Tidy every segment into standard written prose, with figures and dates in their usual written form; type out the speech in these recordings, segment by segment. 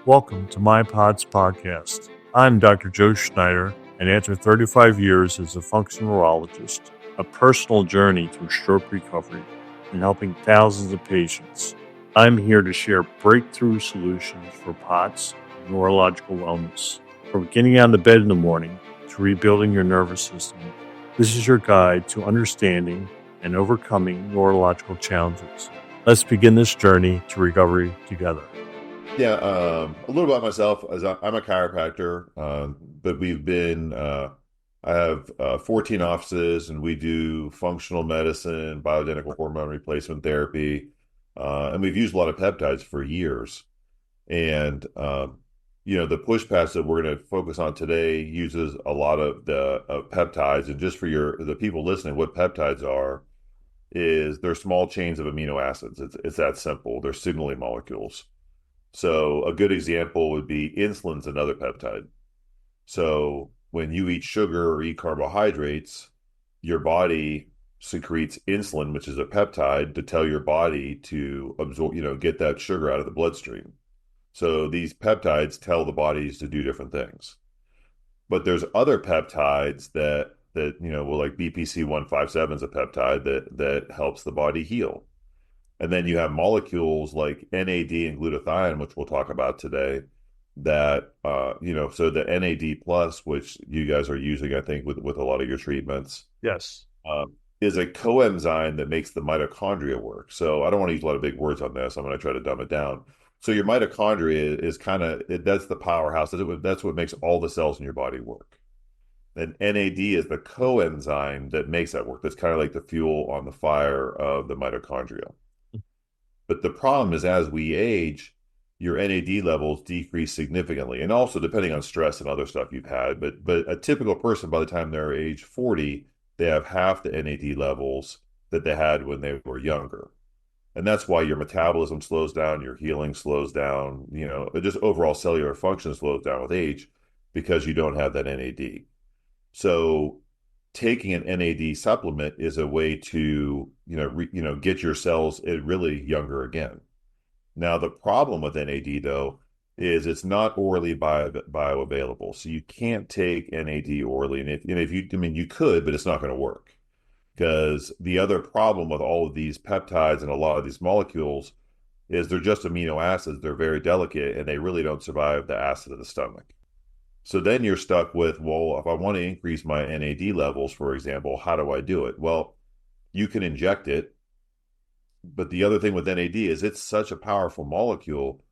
Welcome to My Pods Podcast. I'm Dr. Joe Schneider, and after 35 years as a functional neurologist, a personal journey through stroke recovery, and helping thousands of patients, I'm here to share breakthrough solutions for POTS and neurological wellness. From getting out of bed in the morning to rebuilding your nervous system, this is your guide to understanding and overcoming neurological challenges. Let's begin this journey to recovery together. Yeah, a little about myself. I'm a chiropractor, but I have 14 offices, and we do functional medicine, bioidentical hormone replacement therapy, and we've used a lot of peptides for years. And the PushPatch that we're going to focus on today uses a lot of the peptides. And just for the people listening, what peptides are is they're small chains of amino acids. It's that simple. They're signaling molecules. So a good example would be insulin's another peptide. So when you eat sugar or eat carbohydrates, your body secretes insulin, which is a peptide, to tell your body to absorb, get that sugar out of the bloodstream. So these peptides tell the bodies to do different things. But there's other peptides that like BPC157 is a peptide that helps the body heal. And then you have molecules like NAD and glutathione, which we'll talk about today, that, so the NAD plus, which you guys are using, I think, with a lot of your treatments. Yes. Is a coenzyme that makes the mitochondria work. So I don't want to use a lot of big words on this. I'm going to try to dumb it down. So your mitochondria is that's the powerhouse. That's what makes all the cells in your body work. And NAD is the coenzyme that makes that work. That's kind of like the fuel on the fire of the mitochondria. But the problem is, as we age, your NAD levels decrease significantly. And also depending on stress and other stuff you've had. But a typical person, by the time they're age 40, they have half the NAD levels that they had when they were younger. And that's why your metabolism slows down, your healing slows down, just overall cellular function slows down with age because you don't have that NAD. So taking an NAD supplement is a way to, get your cells really younger again. Now, the problem with NAD, though, is it's not orally bioavailable. So you can't take NAD orally. And you could, but it's not going to work. Because the other problem with all of these peptides and a lot of these molecules is they're just amino acids. They're very delicate, and they really don't survive the acid of the stomach. So then you're stuck with, well, if I want to increase my NAD levels, for example, how do I do it? Well, you can inject it. But the other thing with NAD is it's such a powerful molecule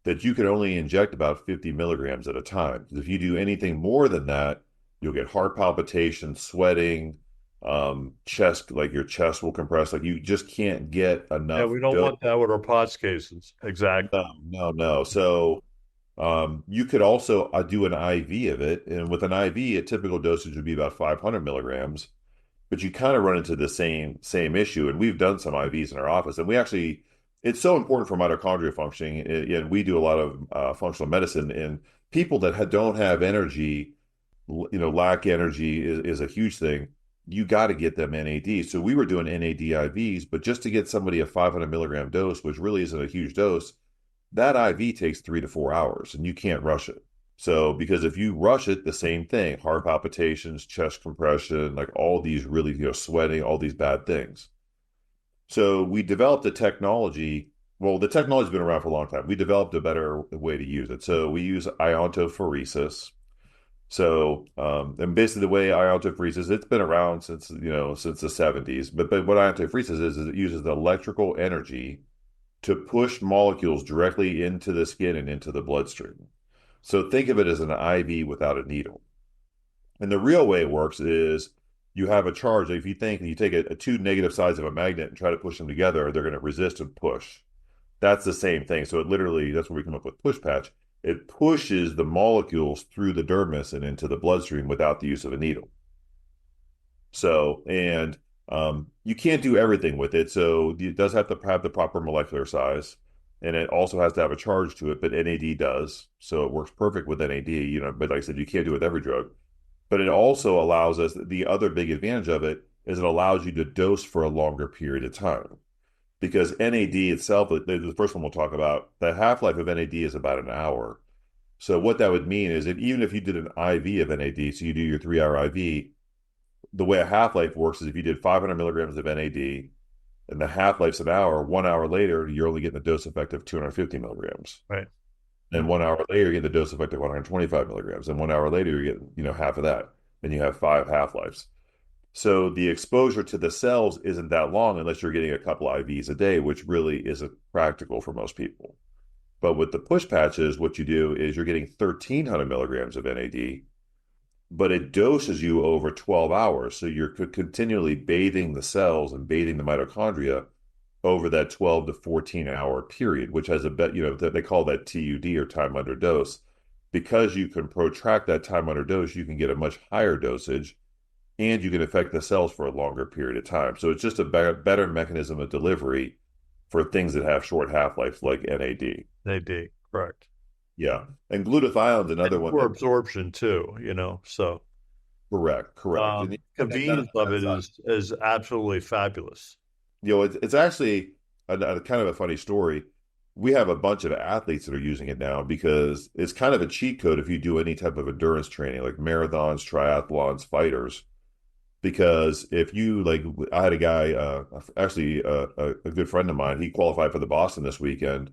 that you can only inject about 50 milligrams at a time. If you do anything more than that, you'll get heart palpitations, sweating, chest, like your chest will compress. Like you just can't get enough. Yeah, we don't want that with our POTS cases. Exactly. No. So you could also do an IV of it. And with an IV, a typical dosage would be about 500 milligrams. But you kind of run into the same issue. And we've done some IVs in our office. And it's so important for mitochondrial functioning. And we do a lot of functional medicine. And people that don't have energy, lack energy is a huge thing. You got to get them NAD. So we were doing NAD IVs, but just to get somebody a 500 milligram dose, which really isn't a huge dose, that IV takes 3 to 4 hours, and you can't rush it. So, because if you rush it, the same thing, heart palpitations, chest compression, like all these really, sweating, all these bad things. So we developed a technology. Well, the technology's been around for a long time. We developed a better way to use it. So we use iontophoresis. So, and basically the way iontophoresis, it's been around since the 70s. But what iontophoresis is it uses the electrical energy to push molecules directly into the skin and into the bloodstream. So think of it as an IV without a needle. And the real way it works is you have a charge. If you take two negative sides of a magnet and try to push them together, they're going to resist and push. That's the same thing. So that's where we come up with PushPatch. It pushes the molecules through the dermis and into the bloodstream without the use of a needle. So, and you can't do everything with it. So it does have to have the proper molecular size. And it also has to have a charge to it, but NAD does. So it works perfect with NAD, but like I said, you can't do it with every drug. But it also the other big advantage of it is it allows you to dose for a longer period of time. because NAD itself, the first one we'll talk about, the half-life of NAD is about an hour. So what that would mean is that even if you did an IV of NAD, so you do your 3-hour IV, the way a half-life works is if you did 500 milligrams of NAD and the half-life's an hour, 1 hour later, you're only getting the dose effect of 250 milligrams. Right. And 1 hour later, you get the dose effect of 125 milligrams. And 1 hour later, you get, half of that. And you have 5 half-lives. So the exposure to the cells isn't that long unless you're getting a couple IVs a day, which really isn't practical for most people. But with the push patches, what you do is you're getting 1,300 milligrams of NAD, but it doses you over 12 hours. So you're continually bathing the cells and bathing the mitochondria over that 12 to 14-hour period, which has they call that TUD, or time under dose. Because you can protract that time under dose, you can get a much higher dosage and you can affect the cells for a longer period of time. So it's just a better mechanism of delivery for things that have short half-lives like NAD. NAD, correct. Yeah. And glutathione's another And one for that, absorption too, so correct. And none of convenience of it that's is absolutely fabulous. it's actually a kind of a funny story. We have a bunch of athletes that are using it now because it's kind of a cheat code if you do any type of endurance training, like marathons, triathlons, fighters. Because if you like, I had a guy, actually a good friend of mine, he qualified for the Boston this weekend,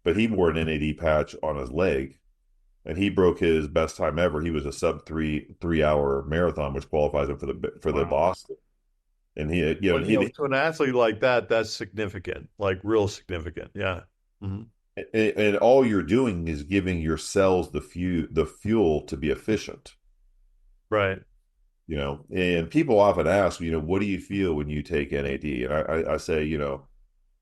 but he wore an NAD patch on his leg and he broke his best time ever. He was a sub 3 hour marathon, which qualifies him for the Wow. Boston. And Well, to an athlete like that, that's significant, like real significant. Yeah. Hmm. and all you're doing is giving your cells the fuel to be efficient. Right. And people often ask, what do you feel when you take NAD? And I say,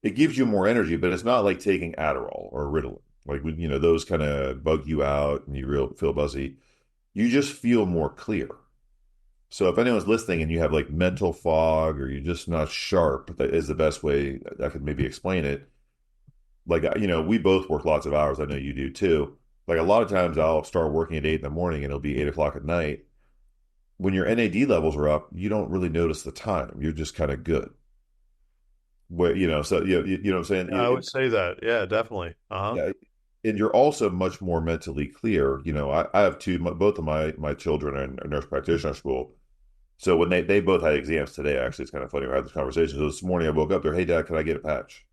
it gives you more energy, but it's not like taking Adderall or Ritalin. Like, those kind of bug you out and you feel buzzy. You just feel more clear. So if anyone's listening and you have like mental fog or you're just not sharp, that is the best way I could maybe explain it. Like, we both work lots of hours. I know you do too. Like a lot of times I'll start working at 8 in the morning and it'll be 8 o'clock at night. When your NAD levels are up, you don't really notice the time. You're just kind of good. So you know what I'm saying? Yeah, I would say that. Yeah, definitely. Uh-huh. Yeah, and you're also much more mentally clear. I have both of my children are in nurse practitioner school. So when they both had exams today, actually, it's kind of funny. We had this conversation. So this morning I woke up there, hey Dad, can I get a patch?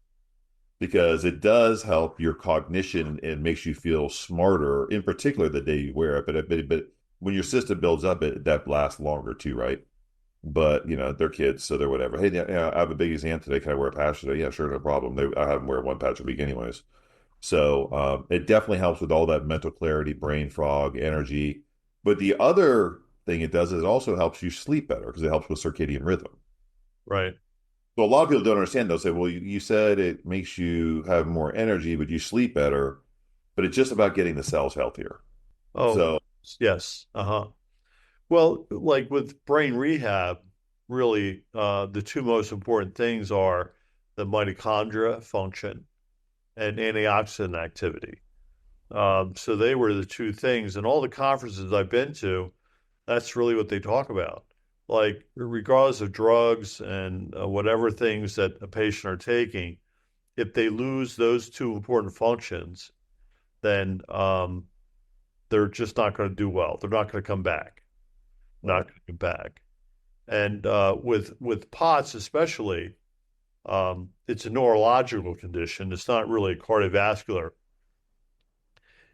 Because it does help your cognition and makes you feel smarter, in particular the day you wear it. But when your system builds up, that lasts longer too, right? But they're kids, so they're whatever. Hey, yeah, I have a big exam today. Can I wear a patch today? Yeah, sure, no problem. I have them wear one patch a week, anyways. So it definitely helps with all that mental clarity, brain fog, energy. But the other thing it does is it also helps you sleep better because it helps with circadian rhythm. Right. So a lot of people don't understand. They'll say, "Well, you said it makes you have more energy, but you sleep better." But it's just about getting the cells healthier. Oh, So yes. Uh-huh. Well, like with brain rehab, really, the two most important things are the mitochondria function and antioxidant activity. So they were the two things. And all the conferences I've been to, that's really what they talk about. Like, regardless of drugs and whatever things that a patient are taking, if they lose those two important functions, then they're just not going to do well. They're not going to come back. Not right, going to come back. And with POTS especially, it's a neurological condition. It's not really cardiovascular.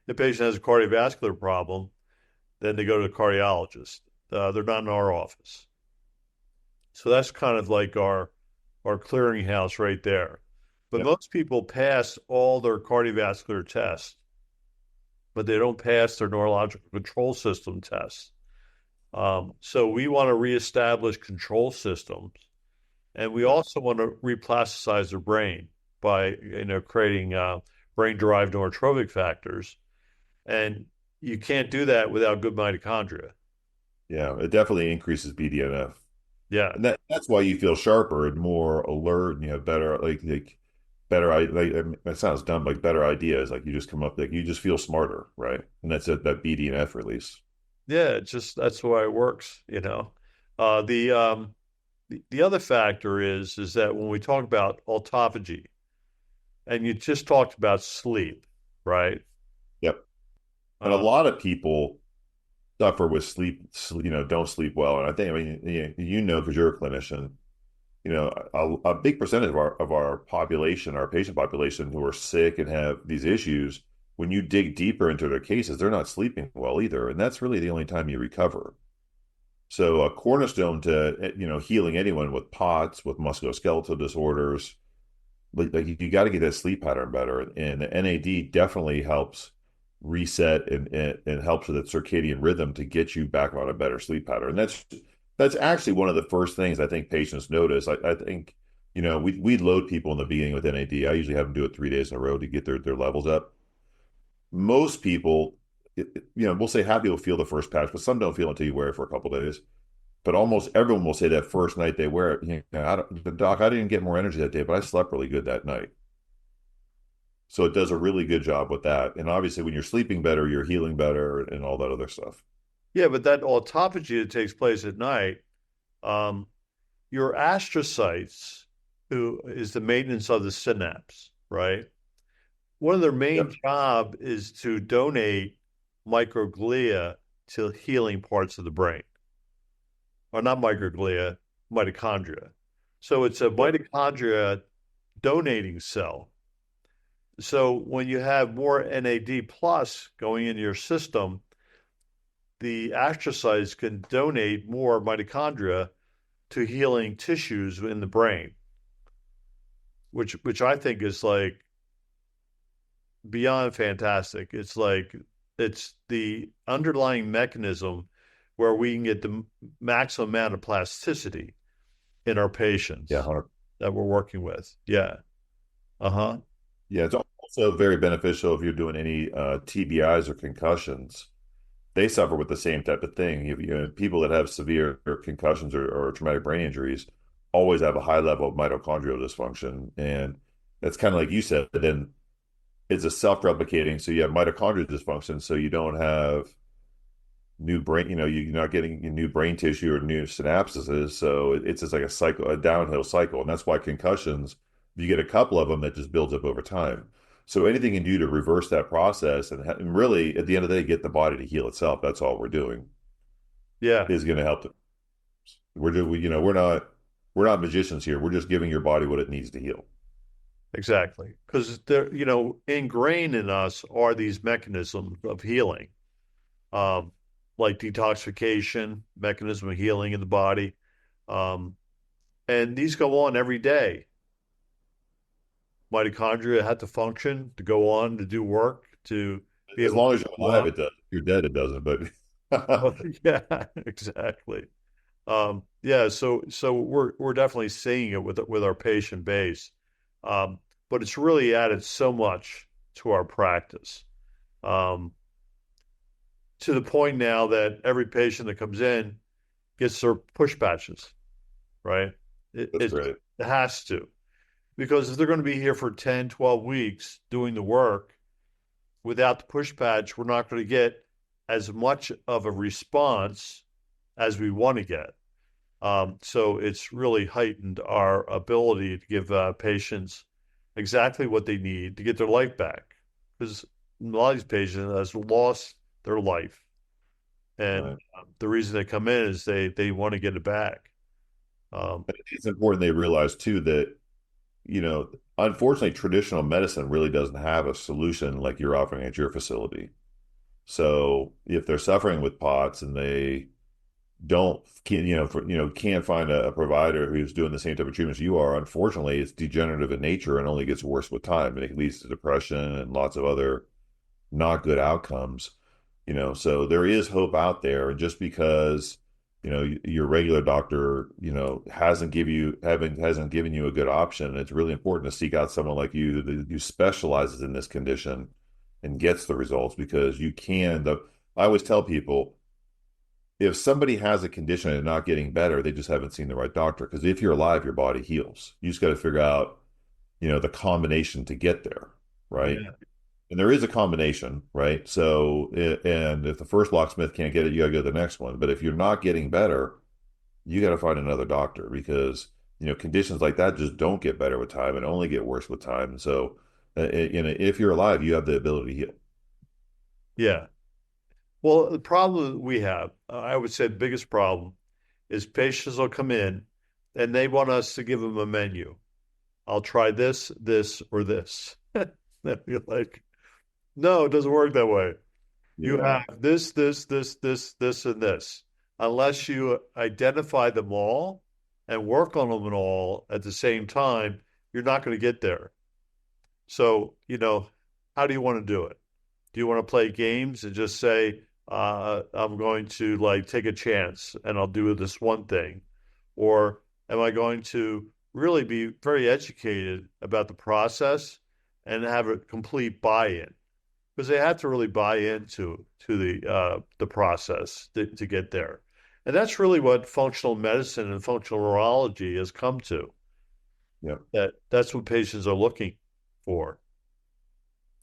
The patient has a cardiovascular problem, then they go to the cardiologist. They're not in our office. So that's kind of like our clearinghouse right there. But yep, most people pass all their cardiovascular tests, but they don't pass their neurological control system tests. So we want to reestablish control systems, and we yeah, also want to replasticize their brain by creating brain-derived neurotrophic factors. And you can't do that without good mitochondria. yeah. It definitely increases BDNF. Yeah. And that's why you feel sharper and more alert and you have better better that sounds dumb, like better ideas. Like you just come up like you just feel smarter, right? And that's that BDNF release. Yeah, it's just that's the way it works. The the other factor is that when we talk about autophagy, and you just talked about sleep, right? Yep. And a Uh, lot of people suffer with don't sleep well. And I mean, you know, because you're a clinician, a big percentage of our population, our patient population who are sick and have these issues, when you dig deeper into their cases, they're not sleeping well either. And that's really the only time you recover. So a cornerstone to, healing anyone with POTS, with musculoskeletal disorders, like you got to get that sleep pattern better. And the NAD definitely helps reset and helps with that circadian rhythm to get you back on a better sleep pattern. And that's actually one of the first things I think patients notice. I think, we load people in the beginning with NAD. I usually have them do it 3 days in a row to get their levels up. Most people, we'll say half people feel the first patch, but some don't feel until you wear it for a couple of days. But almost everyone will say that first night they wear it, the doc, I didn't get more energy that day, but I slept really good that night. So it does a really good job with that. And obviously, when you're sleeping better, you're healing better and all that other stuff. yeah, but that autophagy that takes place at night, um, your astrocytes, who is the maintenance of the synapse, right? One of their main Yep. job is to donate microglia to healing parts of the brain, or not microglia, mitochondria. So it's a Yep. mitochondria donating cell. So when you have more NAD plus going into your system, the astrocytes can donate more mitochondria to healing tissues in the brain, which I think is like beyond fantastic. It's like it's the underlying mechanism where we can get the maximum amount of plasticity in our Yeah. patients that we're working with. Yeah. Uh-huh. Yeah. It's also very beneficial if you're doing any TBIs or concussions. They suffer with the same type of thing. People that have severe concussions or traumatic brain injuries always have a high level of mitochondrial dysfunction. And that's kind of like you said, then it's a self-replicating. So you have mitochondrial dysfunction, so you don't have new brain, you're not getting new brain tissue or new synapses. So it's just like a cycle, a downhill cycle. And that's why concussions, you get a couple of them that just builds up over time. So anything you can do to reverse that process and really at the end of the day, get the body to heal itself. That's all we're doing Yeah, is going to help. We're not magicians here. We're just giving your body what it needs to heal. exactly. Because they're, ingrained in us are these mechanisms of healing, um, like detoxification, mechanism of healing in the body. Um, and these go on every day. Mitochondria have to function to go on to do work, to be As able to long as you're alive, run. it does. If you're dead, it doesn't. But Oh, yeah, exactly. Yeah, so we're definitely seeing it with our patient base, um, but it's really added so much to our practice, um, to the point now that every patient that comes in gets their push patches, right? that's great. It has to, because if they're going to be here for 10, 12 weeks doing the work without the push patch, we're not going to get as much of a response as we want to get. So it's really heightened our ability to give patients exactly what they need to get their life back. Because a lot of these patients has lost their life, and Right. the reason they come in is they want to get it back. Um, It's important they realize too that, unfortunately, traditional medicine really doesn't have a solution like you're offering at your facility. So if they're suffering with POTS and they don't, can't find a provider who's doing the same type of treatments you are, unfortunately, it's degenerative in nature and only gets worse with time. And it leads to depression and lots of other not good outcomes. So there is hope out there. And just because, your regular doctor, hasn't given you a good option, it's really important to seek out someone like you who specializes in this condition and gets the results because I always tell people if somebody has a condition and not getting better, they just haven't seen the right doctor. Because if you're alive, your body heals. You just got to figure out, the combination to get there, right? yeah, And there is a combination, right? So, and if the first locksmith can't get it, you got to go to the next one. But if you're not getting better, you got to find another doctor because, conditions like that just don't get better with time and only get worse with time. So, if you're alive, you have the ability to heal. Yeah. Well, the problem we have, I would say the biggest problem is patients will come in and they want us to give them a menu. I'll try this, this, or this. And you're like, no, it doesn't work that way. You Yeah. have this, and this. Unless you identify them all and work on them all at the same time, you're not going to get there. So, how do you want to do it? Do you want to play games and just say, I'm going to like take a chance and I'll do this one thing? Or am I going to really be very educated about the process and have a complete buy-in? Because they have to really buy into the process to get there. And that's really what functional medicine and functional neurology has come to. Yeah. That's what patients are looking for.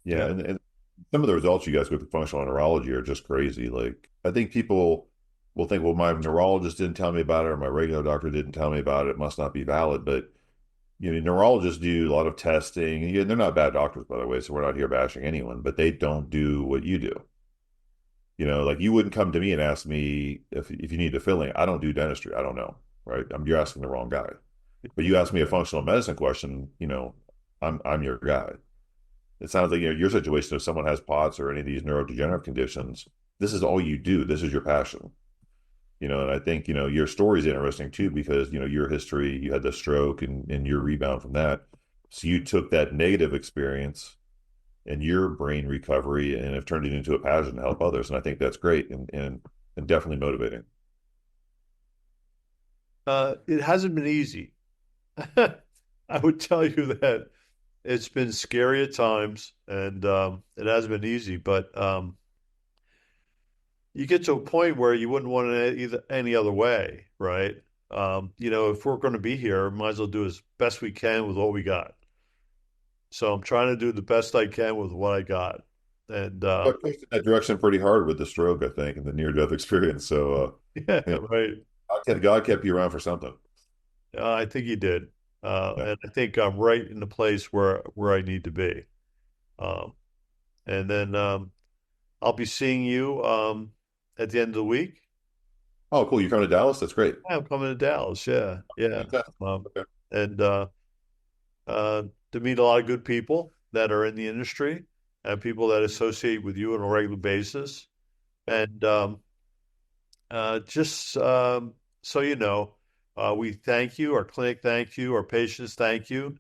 Yeah. And some of the results you guys get with functional neurology are just crazy. Like, I think people will think, well, my neurologist didn't tell me about it, or my regular doctor didn't tell me about it. It must not be valid. But, neurologists do a lot of testing. And they're not bad doctors, by the way, so we're not here bashing anyone, but they don't do what you do. Like you wouldn't come to me and ask me if you need a filling. I don't do dentistry. I don't know, right? You're asking the wrong guy. But you ask me a functional medicine question, I'm your guy. It sounds like your situation, if someone has POTS or any of these neurodegenerative conditions, this is all you do. This is your passion. And I think, your story is interesting too, because, your history, you had the stroke and your rebound from that. So you took that negative experience and your brain recovery and have turned it into a passion to help others. And I think that's great and definitely motivating. It hasn't been easy. I would tell you that it's been scary at times, and it hasn't been easy. But you get to a point where you wouldn't want it any other way, right? If we're going to be here, might as well do as best we can with what we got. So I'm trying to do the best I can with what I got, and I pushed in that direction pretty hard with the stroke, I think, and the near-death experience. So, yeah, right. God kept you around for something. I think you did, Yeah. and I think I'm right in the place where I need to be. Um, and then I'll be seeing you at the end of the week. Oh, cool. You're coming to Dallas? That's great. Yeah, I'm coming to Dallas. Yeah, yeah. Fantastic. Um, Okay. and uh, to meet a lot of good people that are in the industry and people that associate with you on a regular basis. And just so you know, we thank you, our clinic thank you, our patients thank you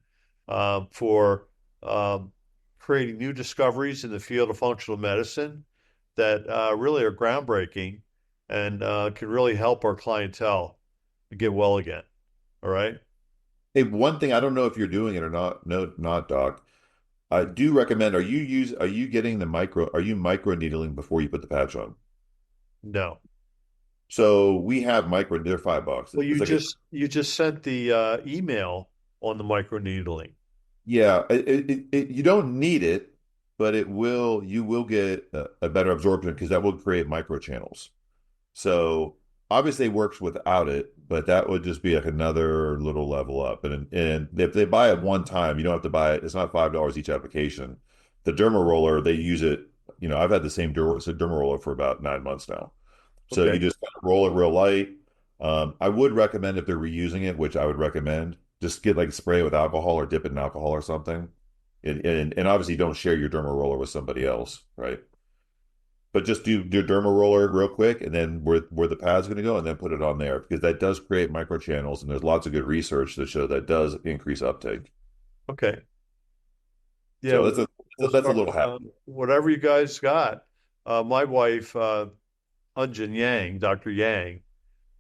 for um, creating new discoveries in the field of functional medicine that really are groundbreaking and can really help our clientele get well again. All right. Hey, one thing I don't know if you're doing it or not. No, not Doc. I do recommend. Are you getting the micro? Are you micro needling before you put the patch on? No. So we have micro. They're $5. Well, It's like a you just sent the email on the microneedling. yeah. You don't need it, but it will. You will get a better absorption because that will create micro channels. So obviously it works without it, but that would just be like another little level up. And if they buy it one time, you don't have to buy it. It's not $5 each application. The derma roller, they use it. I've had the same derma roller for about 9 months now. So Okay. you just kind of roll it real light. I would recommend if they're reusing it, which I would recommend, just get like spray it with alcohol or dip it in alcohol or something. And obviously don't share your derma roller with somebody else, right? But just do derma roller real quick, and then where the pad's going to go, and then put it on there because that does create microchannels, and there's lots of good research that show that does increase uptake. Okay. Yeah, So that's a start little hack. whatever you guys got. My wife, Unjin Yang, Dr. Yang,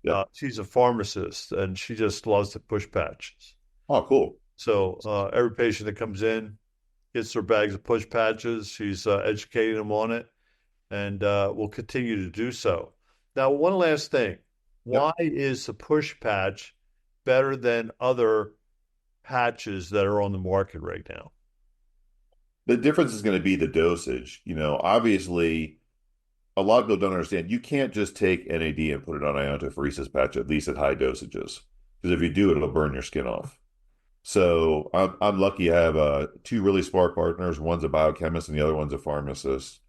Yeah. she's a pharmacist and she just loves to push patches. Oh, cool. So every patient that comes in gets their bags of push patches. She's educating them on it and will continue to do so. Now, one last thing. Yep. Why is the push patch better than other patches that are on the market right now? The difference is going to be the dosage. Obviously, a lot of people don't understand, you can't just take NAD and put it on iontophoresis patch, at least at high dosages. Because if you do, it'll burn your skin off. So I'm lucky I have two really smart partners. One's a biochemist and the other one's a pharmacist.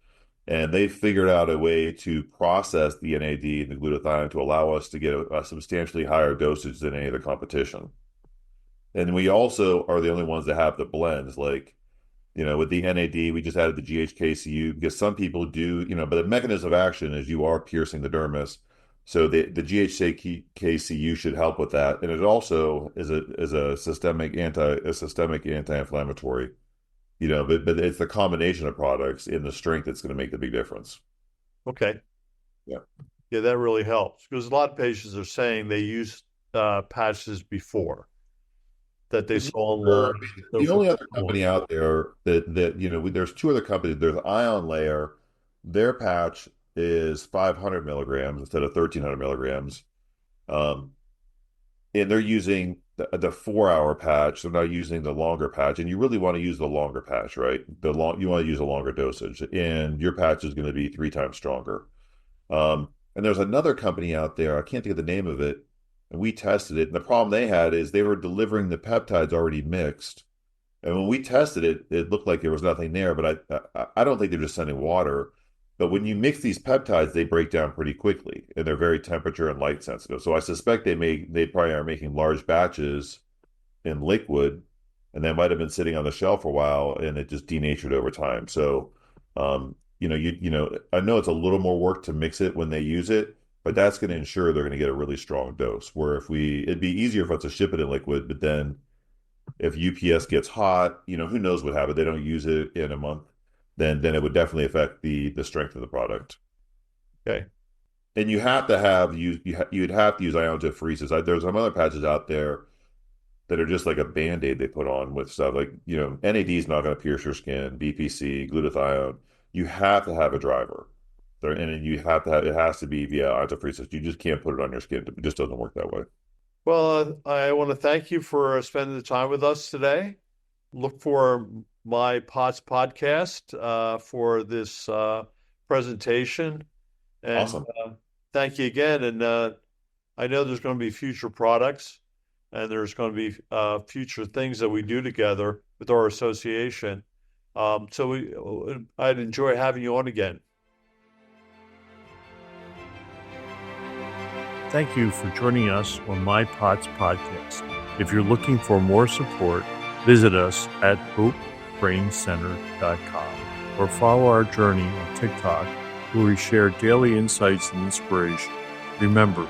And they figured out a way to process the NAD and the glutathione to allow us to get a substantially higher dosage than any of the competition. And we also are the only ones that have the blends. Like, with the NAD, we just added the GHKCU because some people do, but the mechanism of action is you are piercing the dermis. So the GHKCU should help with that. And it also is a systemic anti-inflammatory, but it's the combination of products in the strength that's going to make the big difference. Okay. Yeah. Yeah, that really helps because a lot of patients are saying they used patches before that they saw online. The only other company out there that there's two other companies. There's Ion Layer. Their patch is 500 milligrams instead of 1,300 milligrams. And they're using the 4-hour patch. They're not using the longer patch. And you really want to use the longer patch, right? You want to use a longer dosage. And your patch is going to be 3 times stronger. And there's another company out there, I can't think of the name of it, and we tested it. And the problem they had is they were delivering the peptides already mixed. And when we tested it, it looked like there was nothing there, but I don't think they're just sending water. But when you mix these peptides, they break down pretty quickly, and they're very temperature and light sensitive. So I suspect they probably are making large batches in liquid, and that might have been sitting on the shelf for a while, and it just denatured over time. So, I know it's a little more work to mix it when they use it, but that's going to ensure they're going to get a really strong dose. Where it'd be easier for us to ship it in liquid, but then if UPS gets hot, who knows what happened? They don't use it in a month, then it would definitely affect the strength of the product. Okay. And you have to have you'd have to use iontophoresis. There's some other patches out there that are just like a Band-Aid they put on with stuff like, NAD is not going to pierce your skin, BPC, glutathione. You have to have a driver. And you have to it has to be via iontophoresis. You just can't put it on your skin. It just doesn't work that way. Well, I want to thank you for spending the time with us today. Look for my POTS podcast for this presentation. And Awesome. Thank you again. And I know there's going to be future products and there's going to be future things that we do together with our association. So I'd enjoy having you on again. Thank you for joining us on My POTS podcast. If you're looking for more support, visit us at hopebraincenter.com or follow our journey on TikTok, where we share daily insights and inspiration. Remember,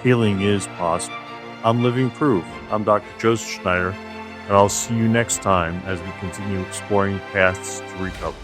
healing is possible. I'm living proof. I'm Dr. Joseph Schneider, and I'll see you next time as we continue exploring paths to recovery.